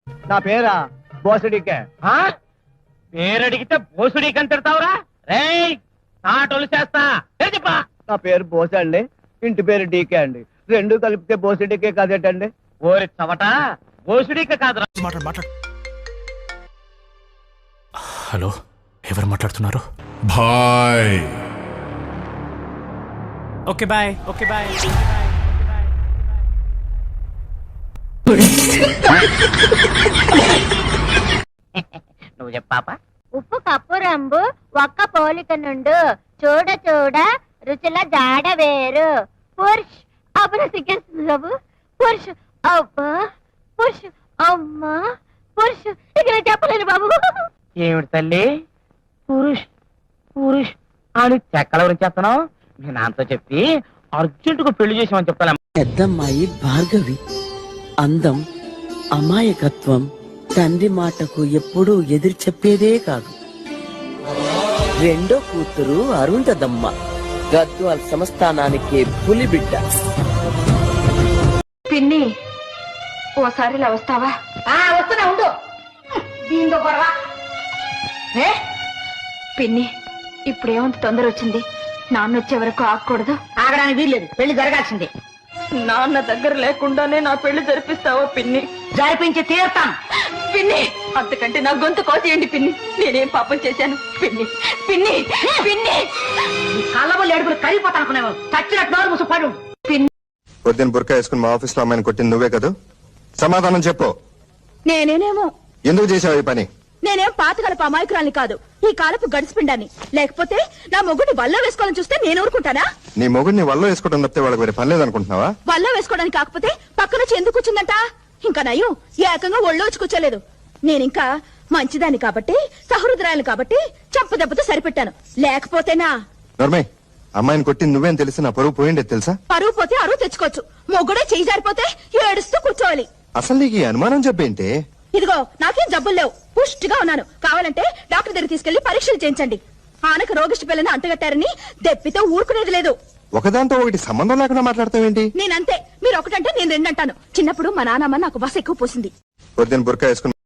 నా పేరా బోసడికే. పేరడిగితే బోసుడీకి అని తిడతావురా? రేయ్ నాటోలు చేస్తా చెప్పా. నా పేరు బోస అండి, ఇంటి పేరు డీకే అండి. రెండు కలిపితే బోసడికే కదేటండి. ఓరి చవట, బోసుడీక కాదురా. మాట్లాడు. హలో, ఎవరు మాట్లాడుతున్నారు? బాయ్. Okay bye. నువ్వు చెప్పాపా. ఉప్పు కప్పు రంబు ఒక్క పోలిక నుండు చూడ చూడ రుచుల జాడ వేరు. పురుష్ అప్పుడు సిగ్గేస్తుంది బాబు. పురుష్ అబ్బా, పురుష్ అమ్మా, పురుష్ ఇక నేను చెప్పలేను బాబు. ఏమిటి తల్లి పురుష్ పురుష్ అని చెక్కల గురించి చేస్తున్నావు? మీ నాన్నతో చెప్పి అర్జెంటుగా పెళ్లి చేసామని చెప్తాను. పెద్దమ్మాయి భార్గవి. అందం, అమాయకత్వం, తండ్రి మాటకు ఎప్పుడూ ఎదురు చెప్పేదే కాదు. రెండో కూతురు అరుంధదమ్మ, గద్వాల్ సంస్థానానికి పులిబిడ్డ. పిన్ని ఓసారి ఇలా వస్తావా? వస్తున్నా ఉండు. దీంతో గొడవ పిన్ని ఇప్పుడేమంత తొందర వచ్చింది? నాన్న వచ్చే వరకు ఆగకూడదు. ఆగడానికి వీల్లేదు, పెళ్లి జరగాల్సిందే. నాన్న దగ్గర లేకుండానే నా పెళ్లి జరిపిస్తావా పిన్ని? జరిపించి తీరుతాను. పిన్ని అంతకంటే నా గొంతు కోసేయండి పిన్ని. నేనేం పాపం చేశాను? పిన్ని పిన్ని పిన్ని కళ్ళబుల్లి ఏడుపులు కరిగిపోతా అనుకునేవాడు. చచ్చినట్టు నోరు మూసి పడు. పొద్దున్న బుర్కా వేసుకుని మా ఆఫీస్ లో అమ్మాయిని కొట్టింది నువ్వే కదా? సమాధానం చెప్పు. నేనేనేమో. ఎందుకు చేసావు ఈ పని? నేనేం పాతకాలపు అమాయకురాల్ని కాదు, ఈ కాలపు గడిచిపిండాన్ని. లేకపోతే నా మొగుడిని వల్ల వేసుకోవాలని చూస్తే నేను ఊరుకుంటానా? నీ మొగుడిని వల్ల వేసుకోవడం తప్పితే వాళ్ళకి వేరే పని లేదనుకుంటున్నావా? వల్ల వేసుకోవడానికి కాకపోతే పక్కనొచ్చి ఎందుకు కూర్చుందంట? ఇంకా నయ్యం ఏకంగా ఒళ్ళో వచ్చి కూర్చోలేదు. నేనింకా మంచిదాన్ని కాబట్టి, సహృదరాలు కాబట్టి చంపదెబ్బతో సరిపెట్టాను. లేకపోతేనా? నర్మే, అమ్మాయిని కొట్టింది నువ్వేం తెలిసి నా పరువు పోయిండే తెలుసా? పరువు పోతే అరువు తెచ్చుకోవచ్చు, మొగుడే చేయి జారిపోతే ఏడుస్తూ కూర్చోవాలి. అసలు నీకు ఈ అనుమానం చెప్పేంటే? ఇదిగో నాకేం జబ్బులు లేవు, పుష్టిగా ఉన్నాను. కావాలంటే డాక్టర్ దగ్గర తీసుకెళ్లి పరీక్షలు చేయించండి. ఆనక రోగిష్టి పిల్లని అంటగట్టారని దెప్పితో ఊరుకునేది లేదు. ఒకదాంతో ఒకటి సంబంధం లేకుండా మాట్లాడతావేంటి? నేనంతే, మీరు ఒకటంటే నేను రెండంటాను. చిన్నప్పుడు మా నాన్నమ్మ నాకు బస్ ఎక్కువ పోసింది. పొద్దున్న బుర్కా వేసుకుని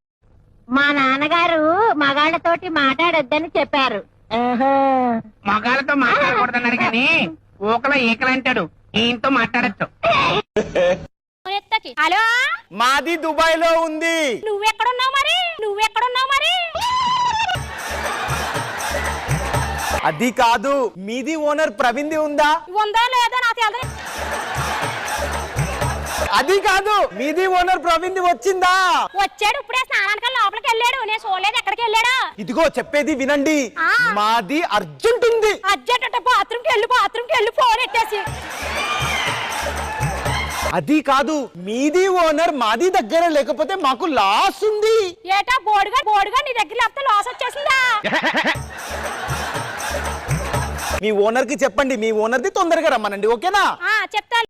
మా నాన్నగారు మగాళ్ళతోటి మాట్లాడొద్దని చెప్పారు. మగాళ్ళతో మాట్లాడకూడదన్నాడు కానీ ఊకలో ఈకలు అంటాడు. ఈయనతో మాట్లాడచ్చు. హలో, మాది దుబాయ్ లో ఉంది. నువ్వెక్కడున్నావు మరి? అది కాదు, మీది ఓనర్ ప్రవీణ్ది ఉందా? ఉందా లేదా నాకు తెలియదు. అది కాదు, మీది ఓనర్ ప్రవీణ్ది వచ్చిందా? వచ్చాడు, ఇప్పుడే స్నానానికి లోపలికి వెళ్ళాడు. నేను చూడలేదు ఎక్కడికి వెళ్ళాడా. ఇదిగో చెప్పేది వినండి, మాది అర్జెంట్ ఉంది. అర్జెంట్ అంటే బాత్రూమ్కి వెళ్ళి ఫోన్ ఎట్టేసి. అది కాదు, మీది ఓనర్ మాది దగ్గర లేకపోతే మాకు లాస్ ఉంది. ఏటా బోర్డుగా నీ దగ్గర లేకపోతే లాస్ వచ్చేసిందా? మీ ఓనర్ కి చెప్పండి, మీ ఓనర్ది తొందరగా రమ్మనండి, ఓకేనా? చెప్తా.